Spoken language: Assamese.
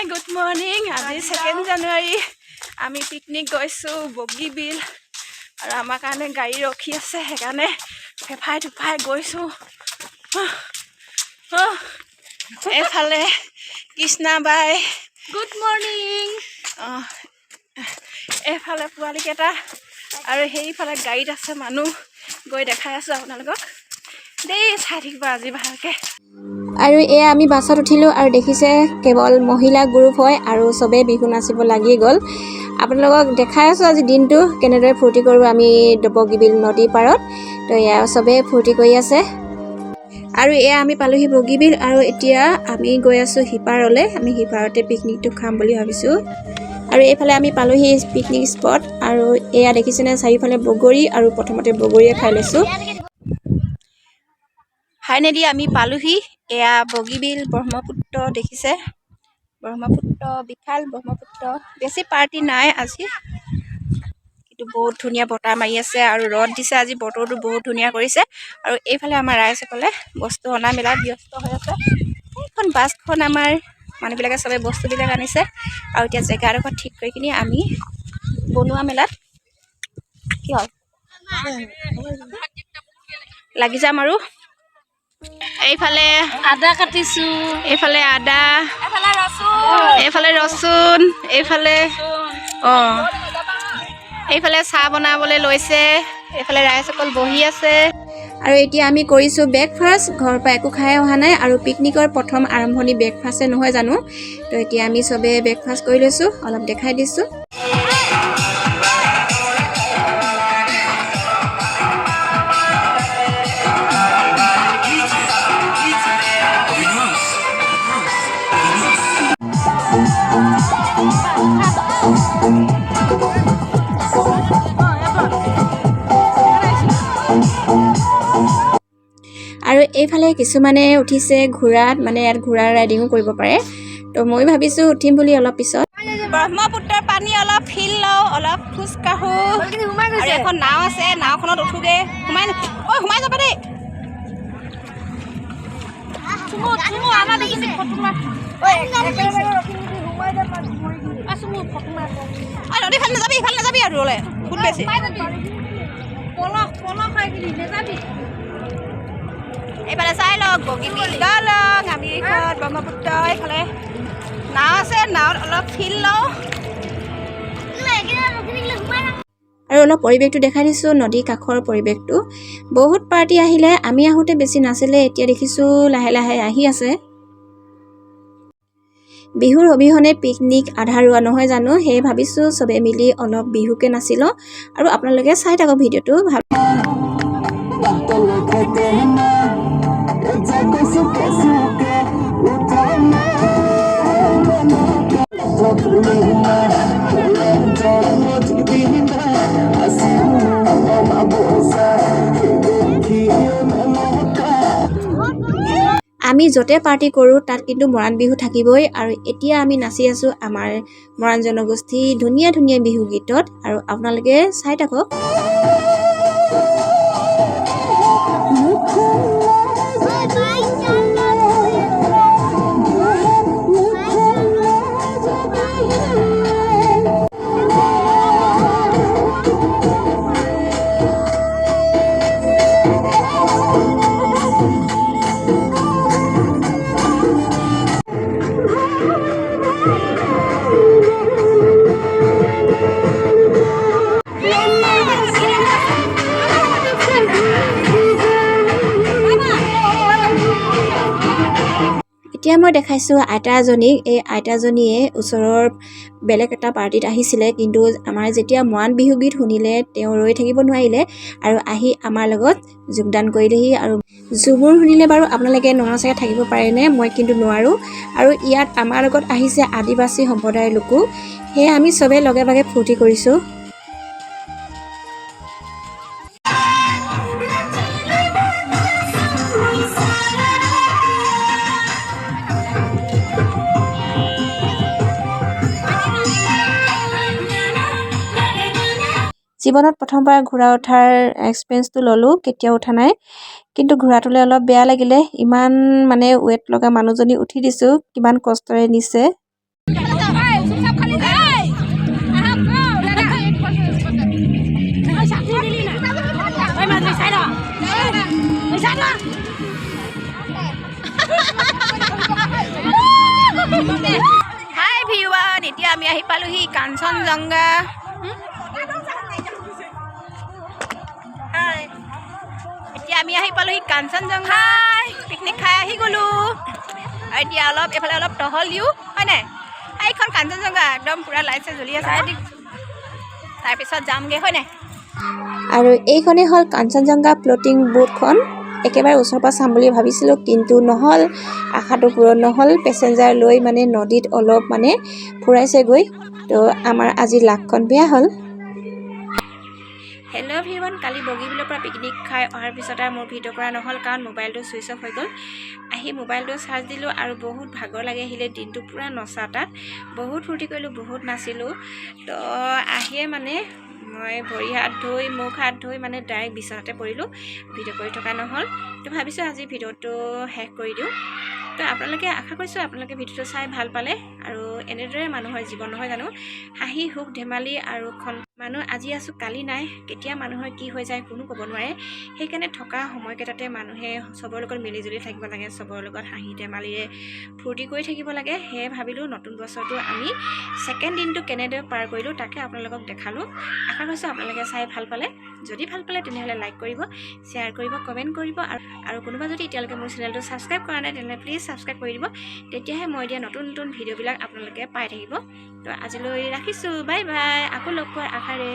গুড মৰ্নিং আজি 2 জানুৱাৰী আমি পিকনিক গৈছোঁ বগীবিল আৰু আমাৰ কাৰণে গাড়ী ৰখি আছে সেইকাৰণে ফেফাই থুফাই গৈছোঁ এইফালে কৃষ্ণাবাই গুড মৰ্নিং এইফালে পোৱালীকেইটা আৰু সেইফালে গাড়ীত আছে মানুহ গৈ দেখাই আছোঁ আপোনালোকক দেই চাই থাকিব আজি ভালকৈ আৰু এয়া আমি বাছত উঠিলোঁ আৰু দেখিছে কেৱল মহিলা গ্ৰুপ হয় আৰু চবেই বিহু নাচিব লাগি গ'ল আপোনালোকক দেখাই আছোঁ আজি দিনটো কেনেদৰে ফূৰ্তি কৰোঁ আমি বগীবিল নদী পাৰত তো এয়া চবেই ফূৰ্তি কৰি আছে আৰু এয়া আমি পালোহি বগীবিল আৰু এতিয়া আমি গৈ আছোঁ সিপাৰলৈ আমি সিপাৰতে পিকনিকটো খাম বুলি ভাবিছোঁ আৰু এইফালে আমি পালোহি পিকনিক স্পট আৰু এয়া দেখিছেনে চাৰিওফালে বগৰী আৰু প্ৰথমতে বগৰীয়ে খাই লৈছোঁ ফাইনেলি আমি পালোহি এয়া বগীবিল ব্ৰহ্মপুত্ৰ দেখিছে ব্ৰহ্মপুত্ৰ বিশাল ব্ৰহ্মপুত্ৰ বেছি পাৰ্টি নাই আজি কিন্তু বহুত ধুনীয়া বতাহ মাৰি আছে আৰু ৰ'দ দিছে আজি বতৰটো বহুত ধুনীয়া কৰিছে আৰু এইফালে আমাৰ ৰাইজসকলে বস্তু অনা মেলাত ব্যস্ত হৈ আছে এইখন বাছখন আমাৰ মানুহবিলাকে চবে বস্তুবিলাক আনিছে আৰু এতিয়া জেগাডোখৰ ঠিক কৰি কিনি আমি বনোৱা মেলাত কি হ'ল লাগি যাম আৰু এইফালে আদা কাটিছো এইফালে আদা এইফালে ৰচুন এইফালে এইফালে চাহ বনাবলৈ লৈছে এইফালে ৰাইজসকল বহি আছে আৰু এতিয়া আমি কৰিছোঁ ব্ৰেকফাষ্ট ঘৰৰ পৰা একো খাই অহা নাই আৰু পিকনিকৰ প্ৰথম আৰম্ভণি ব্ৰেকফাষ্টে নহয় জানো তো এতিয়া আমি চবে ব্ৰেকফাষ্ট কৰি লৈছোঁ অলপ দেখাই দিছোঁ আৰু এইফালে কিছুমানে উঠিছে ঘোঁৰাত মানে ইয়াত ঘোঁৰা ৰাইডিঙো কৰিব পাৰে তো মই ভাবিছোঁ উঠিম বুলি অলপ পিছত ব্ৰহ্মপুত্ৰৰ পানী অলপ ফিল লওঁ অলপ খোজ কাঢ়োঁ আৰু এখন নাও আছে নাওখনত উঠোগৈ সোমাই যাবা দেই নদীফালে নাযাবি ইফালে নাযাবি আৰু ৰ'লে বহুত বেছি এইফালে চাই লওক বগীবিল দলং আমি এইখন ব্ৰহ্মপুত্ৰ এইফালে নাও আছে নাৱত অলপ ফিল লওঁ আৰু অলপ পৰিৱেশটো দেখাই দিছোঁ নদী কাষৰ পৰিৱেশটো বহুত পাৰ্টি আহিলে আমি আহোঁতে বেছি নাছিলে এতিয়া দেখিছোঁ লাহে লাহে আহি আছে বিহুৰ অবিহনে পিকনিক আধাৰুৱা নহয় জানো সেয়ে ভাবিছোঁ চবে মিলি অলপ বিহুকে নাচি লওঁ আৰু আপোনালোকে চাই থাকক ভিডিঅ'টো ভাল আমি য'তে পাৰ্টি কৰোঁ তাত কিন্তু মৰাণ বিহু থাকিবই আৰু এতিয়া আমি নাচি আছোঁ আমাৰ মৰাণ জনগোষ্ঠী ধুনীয়া ধুনীয়া বিহু গীতত আৰু আপোনালোকে চাই থাকক এতিয়া মই দেখাইছোঁ আইতা এজনীক এই আইতাজনীয়ে ওচৰৰ বেলেগ এটা পাৰ্টিত আহিছিলে কিন্তু আমাৰ যেতিয়া মৰাণ বিহু গীত শুনিলে তেওঁ ৰৈ থাকিব নোৱাৰিলে আৰু আহি আমাৰ লগত যোগদান কৰিলেহি আৰু ঝুমুৰ শুনিলে বাৰু আপোনালোকে ননচাকৈ থাকিব পাৰেনে মই কিন্তু নোৱাৰোঁ আৰু ইয়াত আমাৰ লগত আহিছে আদিবাসী সম্প্ৰদায়ৰ লোকো সেয়ে আমি চবেই লগে ভাগে ফূৰ্তি কৰিছোঁ জীৱনত প্ৰথমবাৰ ঘোঁৰা উঠাৰ এক্সপিৰিয়েঞ্চটো ল'লোঁ, কেতিয়াও উঠা নাই। কিন্তু ঘোঁৰাটোলৈ অলপ বেয়া লাগিলে, ইমান মানে ৱেট লগা মানুহজনী উঠি দিছোঁ, কিমান কষ্টৰে নিছে। হাই ভিৱান, এতিয়া আমি আহি পালোহি কাঞ্চনজংঘা। এতিয়া আমি আহি পালোহি কাঞ্চনজংঘা, পিকনিক খাই আহি গ'লো। আৰু এতিয়া অলপ এইফালে অলপ টহল দিওঁ, হয় নাই? এইখন কাঞ্চনজংঘা একদম পূৰা লাইট চাইট জ্বলি আছে, তাৰপিছত যামগৈ, হয় নাই? আৰু এইখনেই হ'ল কাঞ্চনজংঘা ফ্ল'টিং বোটখন। একেবাৰে ওচৰৰ পৰা চাম বুলি ভাবিছিলোঁ, কিন্তু নহ'ল, আশাটো পূৰণ নহ'ল। পেচেঞ্জাৰ লৈ মানে নদীত অলপ মানে ফুৰাইছেগৈ, তো আমাৰ আজি লাকখন বেয়া হ'ল। হেল্ল' ভিৱান, কালি বগীবিলৰ পৰা পিকনিক খাই অহাৰ পিছত আৰু মোৰ ভিডিঅ' কৰা নহ'ল, কাৰণ মোবাইলটো ছুইচ অফ হৈ গ'ল। আহি মোবাইলটো চাৰ্জ দিলোঁ আৰু বহুত ভাগৰ লাগি আহিলে, দিনটো পূৰা নচা তাত বহুত ফূৰ্তি কৰিলোঁ, বহুত নাচিলোঁ। তো আহিয়ে মানে মই ভৰি হাত ধুই মুখ হাত ধুই মানে ডাইৰেক্ট বিচনাতে পৰিলোঁ, ভিডিঅ' কৰি থকা নহ'ল। তো ভাবিছোঁ আজি ভিডিঅ'টো শেষ কৰি দিওঁ। তো আপোনালোকে, আশা কৰিছোঁ আপোনালোকে ভিডিঅ'টো চাই ভাল পালে। আৰু এনেদৰে মানুহৰ জীৱন নহয় জানো, হাঁহি সুখ ধেমালি আৰু মানুহ আজি আছোঁ কালি নাই, কেতিয়া মানুহৰ কি হৈ যায় কোনো ক'ব নোৱাৰে। সেইকাৰণে থকা সময়কেইটাতে মানুহে চবৰ লগত মিলিজুলি থাকিব লাগে, চবৰ লগত হাঁহি ধেমালিৰে ফূৰ্তি কৰি থাকিব লাগে। সেয়ে ভাবিলোঁ নতুন বছৰটো আমি ছেকেণ্ড দিনটো কেনেদৰে পাৰ কৰিলোঁ তাকে আপোনালোকক দেখালোঁ। আশা কৰিছোঁ আপোনালোকে চাই ভাল পালে। যদি ভাল পালে তেনেহ'লে লাইক কৰিব, শ্বেয়াৰ কৰিব, কমেণ্ট কৰিব। আৰু কোনোবা যদি এতিয়ালৈকে মোৰ চেনেলটো ছাবস্ক্ৰাইব কৰা নাই তেনেহ'লে প্লিজ ছাবস্ক্ৰাইব কৰি দিব, তেতিয়াহে মই দিয়া নতুন নতুন ভিডিঅ'বিলাক আপোনালোকে পাই থাকিব। তো আজিলৈ ৰাখিছোঁ, বাই বাই, আকৌ লগ পোৱাৰ আশাৰে।